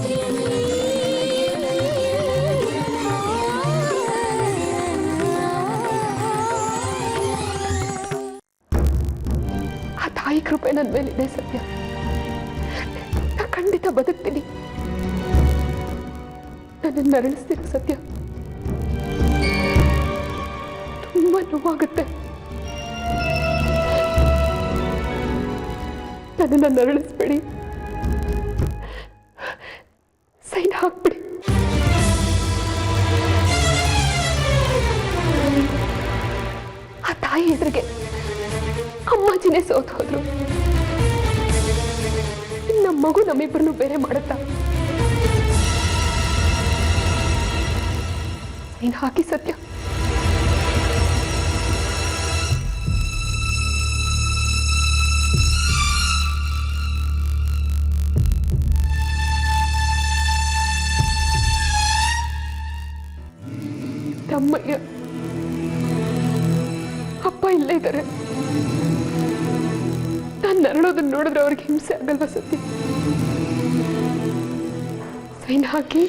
ಆ ತಾಯಿ ಕೃಪೆ ನನ್ನ ಮೇಲಿದೆ ಸತ್ಯ. ನಾ ಖಂಡಿತ ಬದುಕ್ತೀನಿ. ನನ್ನನ್ನು ನರಳಿಸ್ತೀನಿ ಸತ್ಯ. ತುಂಬಾ ನೋವಾಗುತ್ತೆ. ನನ್ನನ್ನು ನರಳಿಸ್ಬೇಡಿ. ಸೈನ್ ಹಾಕ್ಬಿಡಿ. ಆ ತಾಯಿ ಎದುರಿಗೆ ಅಮ್ಮಾಜಿನೇ ಸೋತು ಹೋದ್ರು. ನಮ್ಮ ಮಗು ನಮ್ಮಿಬ್ಬರನ್ನು ಬೇರೆ ಮಾಡುತ್ತಾ? ಸೈನ್ ಹಾಕಿ ಸತ್ಯ. ಅಮ್ಮಯ್ಯ ಅಪ್ಪ ಇಲ್ಲೇ ಇದ್ದಾರೆ. ನಾನು ನರಳೋದನ್ನ ನೋಡಿದ್ರೆ ಅವ್ರಿಗೆ ಹಿಂಸೆ ಆಗಲ್ವಾ ಸತ್ಯ? ಸೈನ್ ಹಾಕಿ.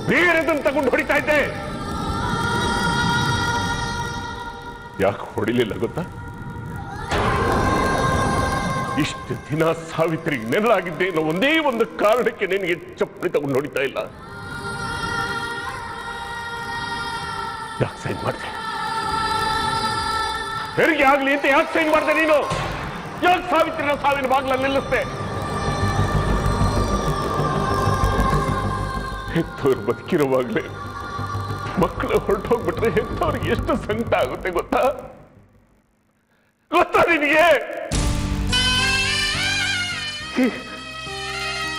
ಬೇರೆದನ್ನು ತಗೊಂಡು ಹೊಡಿತಾ ಇದ್ದೆ. ಯಾಕೆ ಹೊಡಿಲಿಲ್ಲ ಗೊತ್ತಾ? ಇಷ್ಟು ದಿನ ಸಾವಿತ್ರಿಗೆ ನೆರಳಾಗಿದ್ದೆ ಅನ್ನೋ ಒಂದೇ ಒಂದು ಕಾರಣಕ್ಕೆ ನಿನಗೆ ಚಪ್ಪಲಿ ತಗೊಂಡು ಹೊಡಿತಾ ಇಲ್ಲ. ಯಾಕೆ ಸೈನ್ ಮಾಡಿದೆ? ಹೆರಿಗೆ ಆಗ್ಲಿ ಅಂತ ಯಾಕೆ ಸೈನ್ ಮಾಡಿದೆ ನೀನು? ಯಾಕೆ ಸಾವಿತ್ರಿನ ಸಾವಿನ ಬಾಗ್ಲಲ್ಲಿ ನಿಲ್ಲಿಸ್ದೆ? ಹೆತ್ತವ್ರು ಬದುಕಿರುವಾಗಲೇ ಮಕ್ಕಳು ಹೊರಟೋಗ್ಬಿಟ್ರೆ ಹೆತ್ತವ್ರಿಗೆ ಎಷ್ಟು ಸಂಕಟ ಆಗುತ್ತೆ ಗೊತ್ತಾ? ಗೊತ್ತಾ ನಿನಗೆ?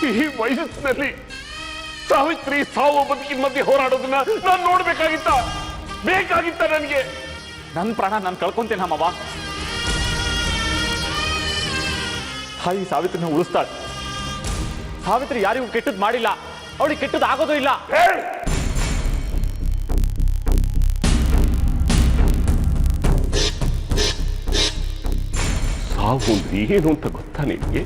ಈ ವಯಸ್ಸಿನಲ್ಲಿ ಸಾವಿತ್ರಿ ಸಾವು ಬದುಕಿನ ಮಧ್ಯೆ ಹೋರಾಡೋದನ್ನ ನಾನು ನೋಡ್ಬೇಕಾಗಿತ್ತ? ಬೇಕಾಗಿತ್ತ ನನಗೆ? ನನ್ನ ಪ್ರಾಣ ನಾನು ಕಳ್ಕೊಂತೇನೆ ಅಮ್ಮವ್ವ. ತಾಯಿ ಸಾವಿತ್ರಿನ ಉಳಿಸ್ತಾಳೆ. ಸಾವಿತ್ರಿ ಯಾರಿಗೂ ಕೆಟ್ಟದ್ದು ಮಾಡಿಲ್ಲ, ಅವಳಿಗೆ ಕೆಟ್ಟದ್ದು ಆಗೋದು ಇಲ್ಲ. ಸಾವು ಅಂದ್ರೆ ಏನು ಅಂತ ಗೊತ್ತಾ ನಿನಗೆ?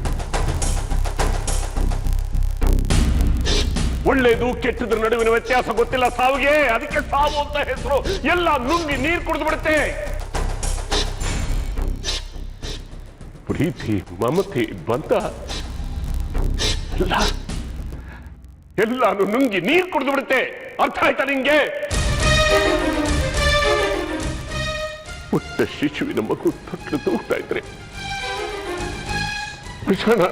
ಒಳ್ಳೇದು ಕೆಟ್ಟದ್ರ ನಡುವಿನ ವ್ಯತ್ಯಾಸ ಗೊತ್ತಿಲ್ಲ ಸಾವಿಗೆ, ಅದಕ್ಕೆ ಸಾವು ಅಂತ ಹೆಸರು. ಎಲ್ಲ ನುಂಗಿ ನೀರು ಕುಡಿದು ಬಿಡುತ್ತೆ. ಪ್ರೀತಿ, ಮಮತೆ, ಬಂಧ ಎಲ್ಲಾನು ನುಂಗಿ ನೀರು ಕುಡಿದು ಬಿಡುತ್ತೆ. ಅರ್ಥ ಆಯ್ತಾ ನಿಂಗೆ? ಪುಟ್ಟ ಶಿಶುವಿನ ಮಗು ತೊಟ್ಲು ತೂಗ್ತಾ ಇದ್ರೆ ವಿಷಾಣ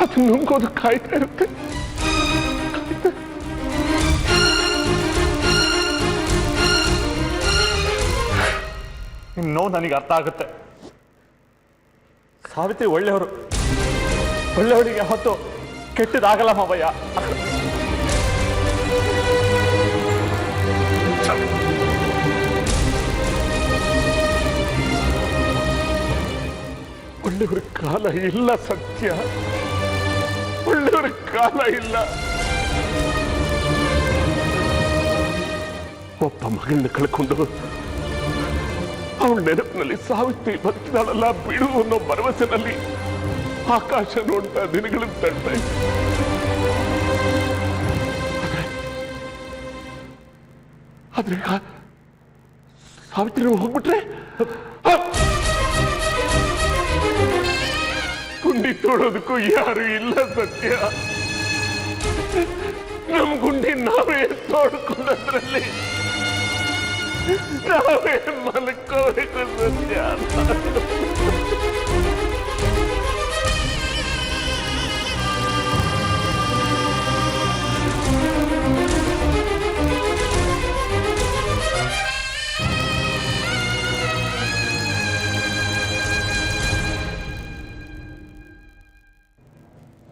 ಅದು ನುಂಗೋದು ಕಾಯ್ತಾ ಇರುತ್ತೆ. ನಿಮ್ ನೋವು ನನಗೆ ಅರ್ಥ ಆಗುತ್ತೆ. ಸಾವಿತ್ರಿ ಒಳ್ಳೆಯವರು, ಒಳ್ಳೆಯವರಿಗೆ ಯಾವತ್ತು ಕೆಟ್ಟದಾಗಲ್ಲ ಮಾವಯ್ಯ. ಒಳ್ಳೆಯವರ ಕಾಲ ಇಲ್ಲ ಸತ್ಯ, ಒಳ್ಳೆಯವರ ಕಾಲ ಇಲ್ಲ. ಒಬ್ಬ ಮಗಳನ್ನ ಕಳ್ಕೊಂಡು ಅವಳ ನೆನಪಿನಲ್ಲಿ ಸಾವಿತ್ರಿ ಬದುಕಿದಾಳಲ್ಲ ಬಿಡು ಅನ್ನೋ ಭರವಸೆನಲ್ಲಿ ಆಕಾಶ ನೋಡ್ತಾ ದಿನಗಳನ್ನು ತಳ್ತಾ ಇದ್ದೆ. ಆದ್ರೆ ಸಾವಿತ್ರಿ ಹೋಗ್ಬಿಟ್ರೆ ಗುಂಡಿ ತೋಡೋದಕ್ಕೂ ಯಾರು ಇಲ್ಲ ಸತ್ಯ. ನಮ್ ಗುಂಡಿ ನಾವೇ ತೋಡ್ಕೊಂಡದ್ರಲ್ಲಿ ನಾವೇ ಮಲ್ಕೋಬೇಕು ಸತ್ಯ.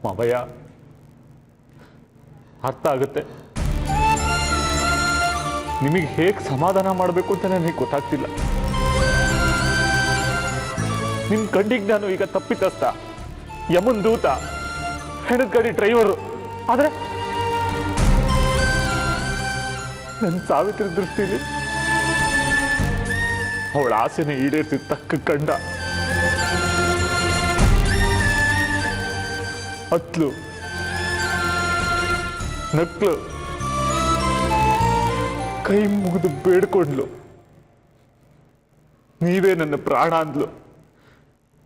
ಮಾವಯ್ಯ, ಅರ್ಥ ಆಗುತ್ತೆ. ನಿಮಗೆ ಹೇಗೆ ಸಮಾಧಾನ ಮಾಡಬೇಕು ಅಂತ ನನಗೆ ಗೊತ್ತಾಗ್ತಿಲ್ಲ. ನಿಮ್ ಕಣ್ಣಿಗೆ ನಾನು ಈಗ ತಪ್ಪಿತಸ್ಥ, ಯಮನ್ ದೂತ, ಹೆಣದ ಗಾಡಿ ಡ್ರೈವರು. ಆದ್ರೆ ನನ್ನ ಸಾವಿತ್ರಿ ದೃಷ್ಟಿಲಿ ಅವಳ ಆಸೆನ ಈಡೇರಿಸಿ ತಕ್ಕ ಕಂಡ. ಹತ್ಲು, ನಕ್ಲು, ಕೈ ಮುಗಿದು ಬೇಡ್ಕೊಂಡ್ಲು, ನೀವೇ ನನ್ನ ಪ್ರಾಣ ಅಂದ್ಲು.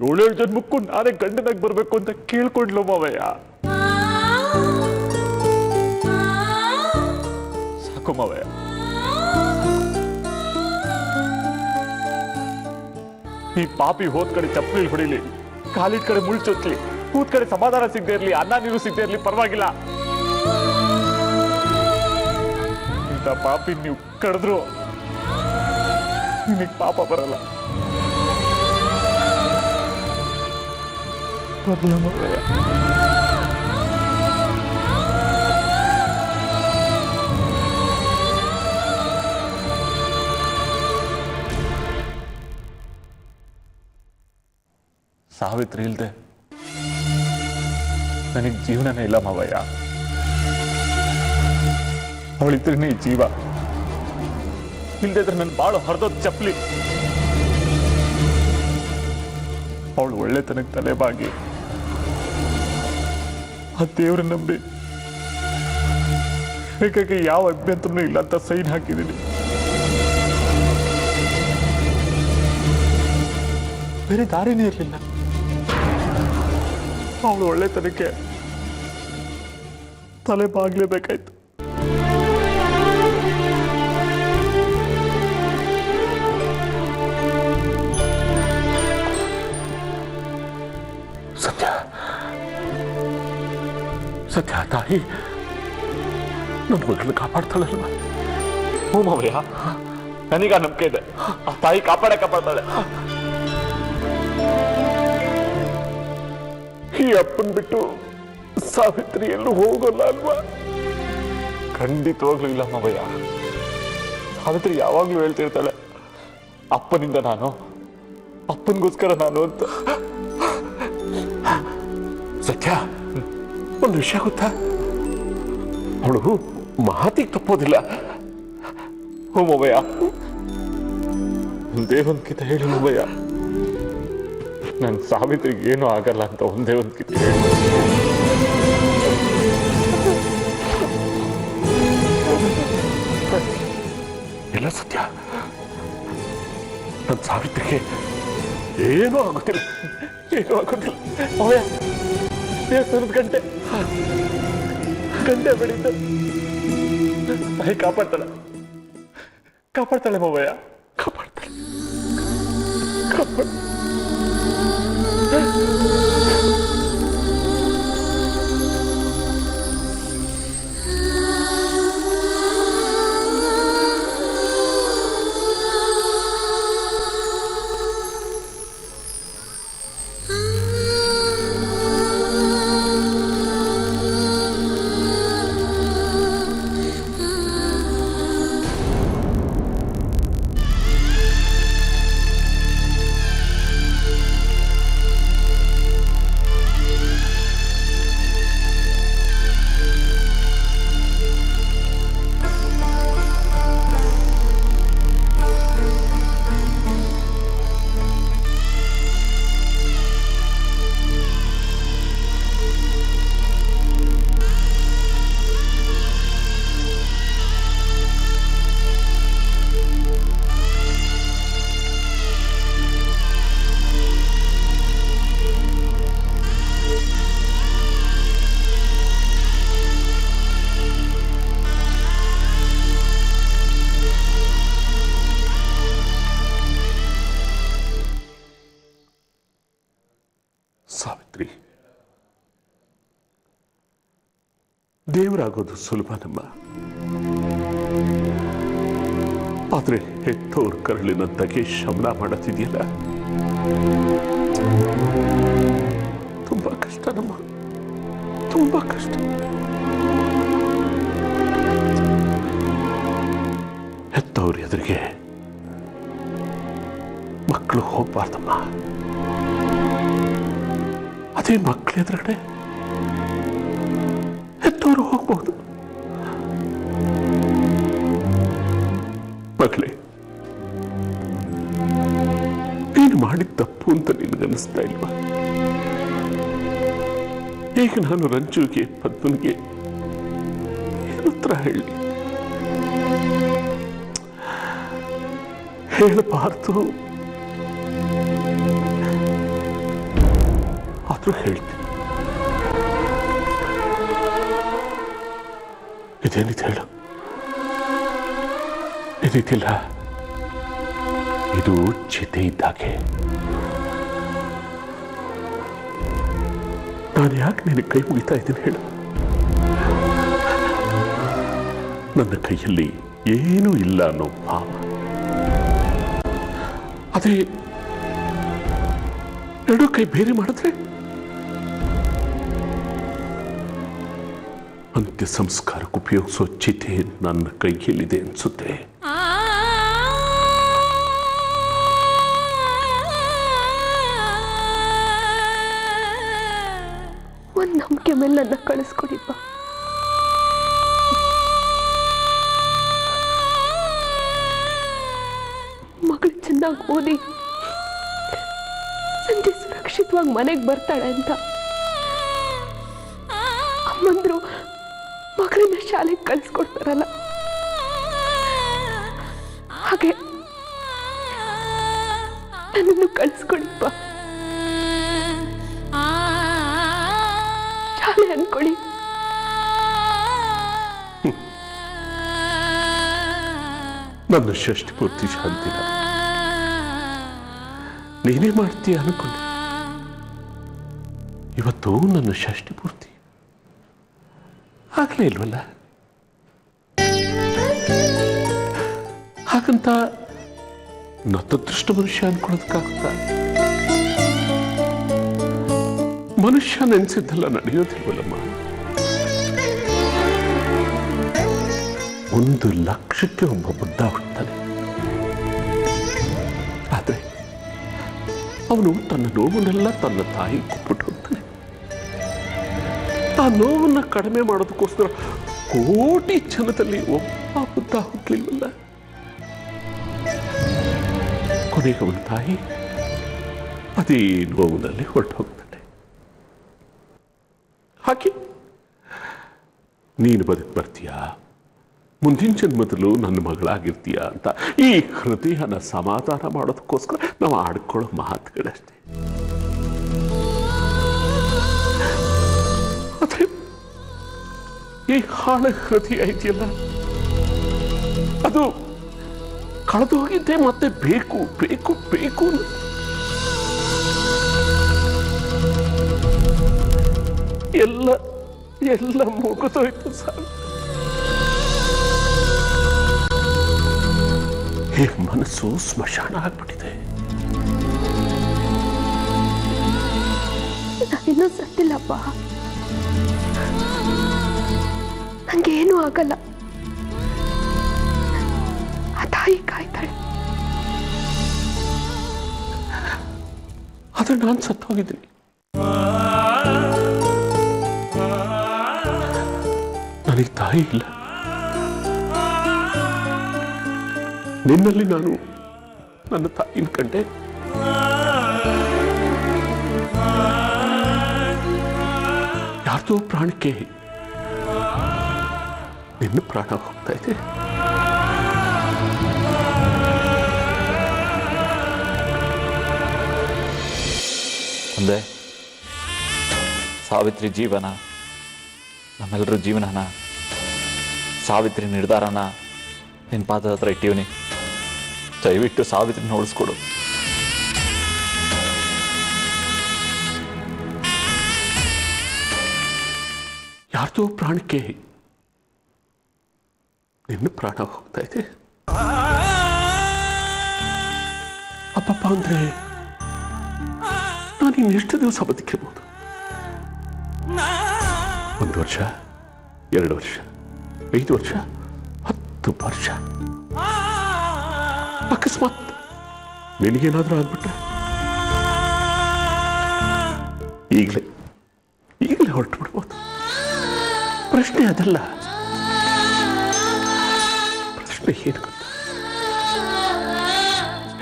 7 ಜನ್ಮಕ್ಕೂ ನಾನೇ ಗಂಡನಾಗಿ ಬರ್ಬೇಕು ಅಂತ ಕೇಳ್ಕೊಂಡ್ಲು ಮಾವಯ್ಯ. ಸಾಕು ಮಾವಯ್ಯ. ಈ ಪಾಪಿ ಹೋದ್ ಕಡೆ ಚಪ್ಪಲಿ ಹೊಡಿಲಿ, ಕಾಲಿದ ಕಡೆ ಮುಳ್ಚೊತ್ಲಿ, ಕೂತ್ ಕಡೆ ಸಮಾಧಾನ ಸಿಗದೆ ಇರ್ಲಿ, ಅನ್ನ ನೀರು ಸಿಗದೆ ಇರ್ಲಿ, ಪರವಾಗಿಲ್ಲ. ಇಂಥ ಪಾಪಿ ನೀವು ಕಡಿದ್ರು ನಿಮಗೆ ಪಾಪ ಬರಲ್ಲ. ಸಾವಿತ್ರಿ ಇಲ್ದೆ ನನಗೆ ಜೀವನನೇ ಇಲ್ಲ ಮಾವಯ್ಯ. ಅವಳಿದ್ರೇನೆ ಈ ಜೀವ, ಇಲ್ದಿದ್ರೆ ನನ್ನ ಬಾಳು ಹರಿದೋದ್ ಚಪ್ಪಲಿ. ಅವಳು ಒಳ್ಳೆತನಕ್ಕೆ ತಲೆಬಾಗಿ ಆ ದೇವ್ರ ನಂಬಿ ರೇಖೆಗೆ ಯಾವ ಅಭ್ಯಂತರನೂ ಇಲ್ಲ ಅಂತ ಸೈನ್ ಹಾಕಿದ್ದೀನಿ. ಬೇರೆ ದಾರಿನೇ ಇರಲಿಲ್ಲ. ಅವಳು ಒಳ್ಳೆತನಕ್ಕೆ ತಲೆ ಬಾಗ್ಲೇಬೇಕಾಯ್ತು. ಸತ್ಯ, ಸತ್ಯ ತಾಯಿ ನನ್ನ ಮಗಳನ್ನ ಕಾಪಾಡ್ತಾಳಲ್ವ? ಹ್ಞೂ ಮಾವಯ್ಯ, ನನಗ ನಂಬಿಕೆ ಇದೆ. ಆ ತಾಯಿ ಕಾಪಾಡ್ತಾಳೆ. ಈ ಅಪ್ಪನ್ ಬಿಟ್ಟು ಸಾವಿತ್ರಿ ಎಲ್ಲೂ ಹೋಗೋಲ್ಲ ಅಲ್ವಾ? ಖಂಡಿತವಾಗ್ಲೂ ಇಲ್ಲ ಮಾವಯ್ಯ. ಸಾವಿತ್ರಿ ಯಾವಾಗ್ಲೂ ಹೇಳ್ತಿರ್ತಾಳೆ, ಅಪ್ಪನಿಂದ ನಾನು, ಅಪ್ಪನಿಗೋಸ್ಕರ ನಾನು ಅಂತ. ಸತ್ಯ, ಒಂದು ವಿಷಯ ಗೊತ್ತಾ? ಅವಳು ಮಾತಿಗೆ ತಪ್ಪೋದಿಲ್ಲ. ಹ್ಞೂ ಮಾವಯ್ಯ, ಒಂದೇ ಒಂದ್ಕಿತ ಹೇಳು ಮಾವಯ್ಯ, ನನ್ನ ಸಾವಿತ್ರಿಗೆ ಏನೂ ಆಗಲ್ಲ ಅಂತ ಒಂದೇ ಒಂದ್ಕಿತ ಹೇಳು. ಇಲ್ಲ ಸತ್ಯ, ನನ್ನ ಸಾವಿತ್ರಿಗೆ ಏನೂ ಆಗೋದಿಲ್ಲ, ಏನೂ ಆಗೋದಿಲ್ಲ. ಮಾವಯ್ಯ, ದೇವಸ್ಥಾನದ ಗಂಟೆ ಬೆಳೀತು. ತಾಯಿ ಕಾಪಾಡ್ತಾಳೆ ಮಾವಯ್ಯ, ಕಾಪಾಡ್ತಾಳೆ. ಸಾವಿತ್ರಿ, ದೇವರಾಗೋದು ಸುಲಭನಮ್ಮ. ಆದ್ರೆ ಹೆತ್ತವ್ರ ಕರಳಿನಂತಾಗೆ ಶಮನ ಮಾಡುತ್ತಿದೆಯಲ್ಲ, ತುಂಬಾ ಕಷ್ಟನಮ್ಮ, ತುಂಬಾ ಕಷ್ಟ. ಹೆತ್ತವ್ರ ಎದುರಿಗೆ ಮಕ್ಕಳು ಹೋಗ್ಬಾರ್ದಮ್ಮ. ಅದೇ ಮಕ್ಕಳ ಎದುರುಗಡೆ ಹೆತ್ತವರು ಹೋಗ್ಬಹುದು. ಮಕ್ಕಳೇ, ನೀನು ಮಾಡಿದ ತಪ್ಪು ಅಂತ ನಿನಗನ್ನಿಸ್ತಾ ಇಲ್ವಾ? ಈಗ ನಾನು ರಂಜುಗೆ ಪದ್ಮನಿಗೆ ಏನು ಉತ್ತರ ಹೇಳಿ? ಹೇಳಬಾರ್ದು, ಆದ್ರೂ ಹೇಳ್ತೀನಿ. ಇದೇನಿದೆ ಹೇಳು? ಇದಿಲ್ಲ, ಇದು ಚಿತೆ ಇದ್ದಾಗೆ. ನಾನು ಯಾಕೆ ನಿನಗೆ ಕೈ ಮುಗಿತಾ ಇದ್ದೀನಿ ಹೇಳು? ನನ್ನ ಕೈಯಲ್ಲಿ ಏನೂ ಇಲ್ಲ ಅನ್ನೋ ಭಾವ. ಅದೇ ಎರಡೂ ಕೈ ಬೇರೆ ಮಾಡಿದ್ರೆ ಅಂತ್ಯ ಸಂಸ್ಕಾರಕ್ಕೆ ಉಪಯೋಗಿಸೋ ಚಿತೆ ನನ್ನ ಕೈಯಲ್ಲಿದೆ ಅನ್ಸುತ್ತೆ. ಒಂದ್ ನಂಬಿಕೆ ಮೇಲೆ ನನ್ನ ಕಳಿಸ್ಕೊಡಿಪ್ಪ. ಮಗಳು ಚೆನ್ನಾಗಿ ಓದಿ ಸಂಜೆ ಸುರಕ್ಷಿತವಾಗಿ ಮನೆಗೆ ಬರ್ತಾಳೆ ಅಂತ ಅಮ್ಮಂದ್ರು ಮಗಳನ್ನ ಶಾಲೆಗೆ ಕಳಿಸ್ಕೊಡ್ತಾರಲ್ಲ, ಹಾಗೆ ನನ್ನನ್ನು ಕಳಿಸ್ಕೊಡಿಪ್ಪ. ಶಾಲೆ ಅನ್ಕೊಳ್ಳಿ. ನನ್ನ ಷಷ್ಠಿ ಪೂರ್ತಿ ಶಾಂತಿನ ನೀನೇ ಮಾಡ್ತೀಯ ಅನ್ಕೊಂಡೆ. ಇವತ್ತು ನನ್ನ ಷಷ್ಠಿ ಪೂರ್ತಿ ಆಗ್ಲೇ ಇಲ್ವಲ್ಲ. ಹಾಗಂತ ನತದೃಷ್ಟ ಮನುಷ್ಯ ಅನ್ಕೊಳ್ಳೋದಕ್ಕಾಗುತ್ತಾ? ಮನುಷ್ಯ ನೆನೆಸಿದ್ದೆಲ್ಲ ನಡೆಯೋದಿಲ್ವಲ್ಲಮ್ಮ. 1,00,000ಕ್ಕೆ ಒಬ್ಬ ಬುದ್ಧ ಹುಡ್ತಾನೆ. ಆದ್ರೆ ಅವನು ತನ್ನ ನೋವನ್ನೆಲ್ಲ ತನ್ನ ತಾಯಿ ಕೊಟ್ಬಿಟ್ಟು ಹೋಗ್ತಾನೆ. ಆ ನೋವನ್ನ ಕಡಿಮೆ ಮಾಡೋದಕ್ಕೋಸ್ಕರ ಕೋಟಿ ಜನದಲ್ಲಿ ಒಬ್ಬ ಬುದ್ಧ ಹುಟ್ಟಲಿಲ್ವಲ್ಲ. ಕೊನೆಗೆ ಅವನ ತಾಯಿ ಅದೇ ನೋವಿನಲ್ಲಿ ಹೊರಟು ಹೋಗ್ತಾನೆ. ಹಾಗೆ ನೀನು ಬದುಕು ಬರ್ತೀಯಾ, ಮುಂದಿನ ಜನ್ಮದಲ್ಲೂ ನನ್ನ ಮಗಳಾಗಿರ್ತೀಯ ಅಂತ ಈ ಹೃದಯನ ಸಮಾಧಾನ ಮಾಡೋದಕ್ಕೋಸ್ಕರ ನಾವು ಆಡ್ಕೊಳ್ಳೋ ಮಾತುಗಳಷ್ಟೇ. ಆದ್ರೆ ಈ ಹಾಳ ಹೃದಯ ಇದೆಯಲ್ಲ, ಅದು ಕಳೆದು ಹೋಗಿದ್ದೆ ಮತ್ತೆ ಬೇಕು ಬೇಕು ಬೇಕು. ಎಲ್ಲ ಎಲ್ಲ ಮುಗಿದೋಯ್ತು ಸರ್. ಈ ಮನಸ್ಸು ಸ್ಮಶಾನ ಆಗ್ಬಿಟ್ಟಿದೆ. ನಾನಿನ್ನೂ ಸತ್ತಿಲ್ಲಪ್ಪ, ನಂಗೇನೂ ಆಗಲ್ಲ. ಆ ತಾಯಿ ಕಾಯ್ತಾಳೆ. ಆದ್ರೆ ನಾನು ಸತ್ತೋಗಿದ್ದೀನಿ. ನನಗೆ ತಾಯಿ ಇಲ್ಲ. ನಿನ್ನಲ್ಲಿ ನಾನು ನನ್ನ ತಾಯಿನ ಕಂಡೆ. ಯಾರ್ದೋ ಪ್ರಾಣಕ್ಕೆ ನಿನ್ನ ಪ್ರಾಣ ಹೋಗ್ತಾ ಇದೆ. ಮುಂದೆ ಸಾವಿತ್ರಿ ಜೀವನ, ನಮ್ಮೆಲ್ಲರೂ ಜೀವನನ, ಸಾವಿತ್ರಿ ನಿರ್ಧಾರನ ನಿನ್ನ ಪಾದದ ಹತ್ರ ಇಟ್ಟಿವ್ನಿ. ದಯವಿಟ್ಟು ಸಾವಿತ್ರಿನ ಉಳಿಸ್ಕೊಡು. ಯಾವುದೋ ಪ್ರಾಣಕ್ಕೆ ನಿನ್ನ ಪ್ರಾಣ ಹೋಗ್ತಾ ಇದೆ. ಅಪ್ಪಪ್ಪ ಅಂದ್ರೆ ನಾನು ಇನ್ನೆಷ್ಟು ದಿವಸ ಬದುಕಿರ್ಬೋದು? 1 ವರ್ಷ, 2 ವರ್ಷ, 5 ವರ್ಷ, 10 ವರ್ಷ. ಅಕಸ್ಮಾತ್ ನಿನಗೇನಾದ್ರೂ ಆಗ್ಬಿಟ್ರೆ ಈಗಲೇ ಹೊರಟು ಬಿಡ್ಬೋದು. ಪ್ರಶ್ನೆ ಅದಲ್ಲ. ಪ್ರಶ್ನೆ ಏನು ಗೊತ್ತಾ?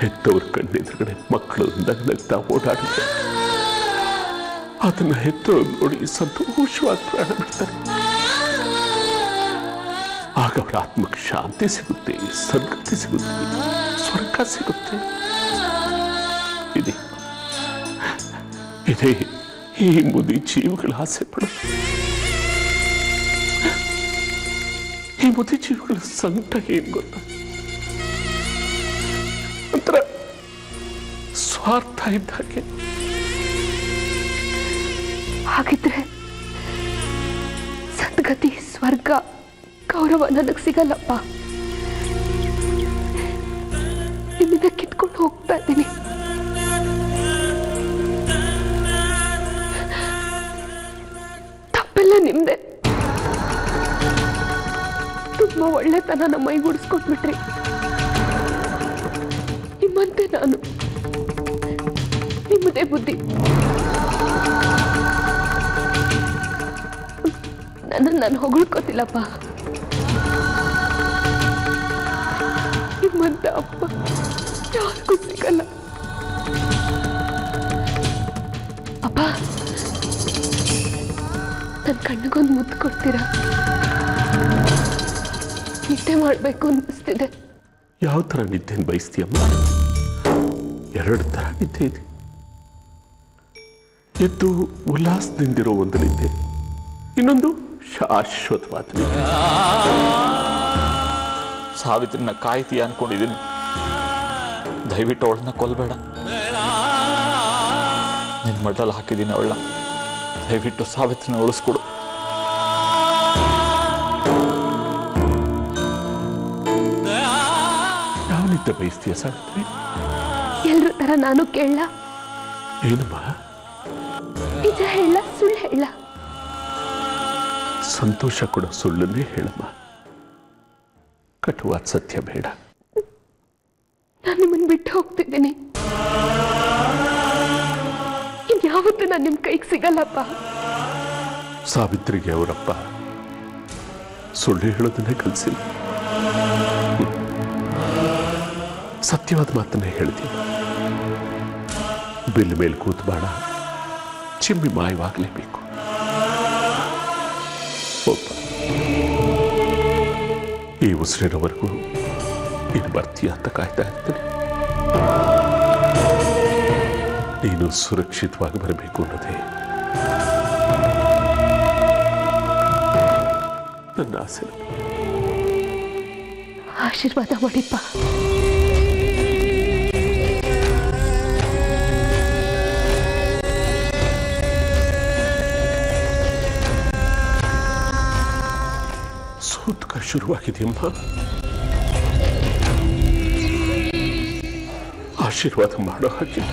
ಹೆತ್ತವ್ರ ಕಣ್ಣೆದುರುಗಡೆ ಮಕ್ಕಳು ನಗ್ನಗ್ತಾ ಓಡಾಡಿದ್ರೆ ಅದನ್ನ ಹೆತ್ತವ್ರು ನೋಡಿ ಸಂತೋಷವಾಗಿ ಪ್ರಾಣ ಬಿಡ್ತಾರೆ. ಆಗ ಅವರ ಆತ್ಮಕ್ಕೆ ಶಾಂತಿ ಸಿಗುತ್ತೆ, ಸದ್ಗತಿ ಸಿಗುತ್ತೆ, ಸ್ವರ್ಗ ಸಿಗುತ್ತೆ. ಇದೇ ಈ ಮುದಿ ಜೀವಗಳ ಆಸೆ ಪಡೋದು. ಈ ಮುದಿ ಜೀವಗಳ ಸಂಕಟ ಏನ್ ಗೊತ್ತಾ? ಒಂಥರ ಸ್ವಾರ್ಥ ಇದ್ದಾಗೆ. ಹಾಗಿದ್ರೆ ಸದ್ಗತಿ, ಸ್ವರ್ಗ, ಗೌರವ ನನಗೆ ಸಿಗಲ್ಲಪ್ಪ. ನಿಮ್ಮಿಂದ ಕಿತ್ಕೊಂಡು ಹೋಗ್ತಾ ಇದ್ದೀನಿ. ತಪ್ಪೆಲ್ಲ ನಿಮ್ದೆ. ತುಂಬಾ ಒಳ್ಳೆತನ ನಮ್ಮ ಮೈಗೂಡಿಸ್ಕೊಟ್ಬಿಟ್ರಿ. ನಿಮ್ಮಂತೆ ನಾನು, ನಿಮ್ಮದೇ ಬುದ್ಧಿ. ನಾನು ಹೊಗಳ್ಕೋತಿಲ್ಲಪ್ಪ. ನಿಮ್ಮಂತ ಅಪ್ಪ ಯಾರಿಗೂ ಸಿಗಲ್ಲ. ಅಪ್ಪ, ನನ್ನ ಕಣ್ಣಿಗೊಂದು ಮುದ್ದು ಕೊಡ್ತೀರಾ? ನಿದ್ದೆ ಮಾಡಬೇಕು ಅನ್ನಿಸ್ತಿದೆ. ಯಾವ ಥರ ನಿದ್ದೆಯನ್ನು ಬಯಸ್ತೀಯಮ್ಮ? 2 ಥರ ನಿದ್ದೆ ಇದೆ. ಎದ್ದು ಉಲ್ಲಾಸದಿಂದಿರೋ ಒಂದು ನಿದ್ದೆ, ಇನ್ನೊಂದು ಶಾಶ್ವತವಾದ ನಿದ್ದೆ. ಸಾವಿತ್ರಿನ ಕಾಯ್ತೀಯ ಅನ್ಕೊಂಡಿದ್ದೀನಿ. ದಯವಿಟ್ಟು ಅವಳನ್ನ ಕೊಲ್ಬೇಡ. ನಿನ್ನ ಮಡ್ಲಲ್ಲಿ ಹಾಕಿದ್ದೀನಿ ಅವಳನ್ನ. ದಯವಿಟ್ಟು ಸಾವಿತ್ರಿನ ಉಳಿಸ್ಕೊಡು. ಯಾವ ನಿದ್ದೆ ಬಯಸ್ತೀಯ ಸಾವಿತ್ರಿ? ಎಲ್ರ ತರ ನಾನು ಕೇಳ? ಏನಮ್ಮ? ನಿಜ ಹೇಳ, ಸುಳ್ಳು ಹೇಳ? ಸಂತೋಷ ಕೊಡೋ ಸುಳ್ಳನ್ನೇ ಹೇಳಮ್ಮ. ಕಟುವಾದ ಸತ್ಯ ಬೇಡ. ನಾನು ನಿಮ್ಮನ್ನು ಬಿಟ್ಟು ಹೋಗ್ತಿದ್ದೀನಿ. ಇನ್ಯಾವತ್ತೂ ನಾನು ನಿಮ್ಮ ಕೈಗೆ ಸಿಗಲ್ಲಪ್ಪ. ಸಾವಿತ್ರಿಗೆ ಅವರಪ್ಪ ಸುಳ್ಳು ಹೇಳೋದನ್ನೇ ಕಲಿಸಿಲ್ಲ. ಸತ್ಯವಾದ ಮಾತನ್ನೇ ಹೇಳ್ತೀನಿ. ಬಿಲ್ ಮೇಲೆ ಕೂತ್ ಬಾಣ ಚಿಮ್ಮಿ ಮಾಯವಾಗಲೇಬೇಕು. ಈ ಉಸಿರಿನವರೆಗೂ ನೀನು ಬರ್ತೀಯ ಅಂತ ಕಾಯ್ತಾ ಇರ್ತೇನೆ. ನೀನು ಸುರಕ್ಷಿತವಾಗಿ ಬರಬೇಕು ಅನ್ನೋದೇ ನನ್ನ ಆಸೆ. ಆಶೀರ್ವಾದ ಮಾಡಿಪ್ಪ. ಸೂತ್ಕ ಶುರುವಾಗಿದೆಯಮ್ಮ. ಆಶೀರ್ವಾದ ಮಾಡೋ ಹಾಗಿಲ್ಲ.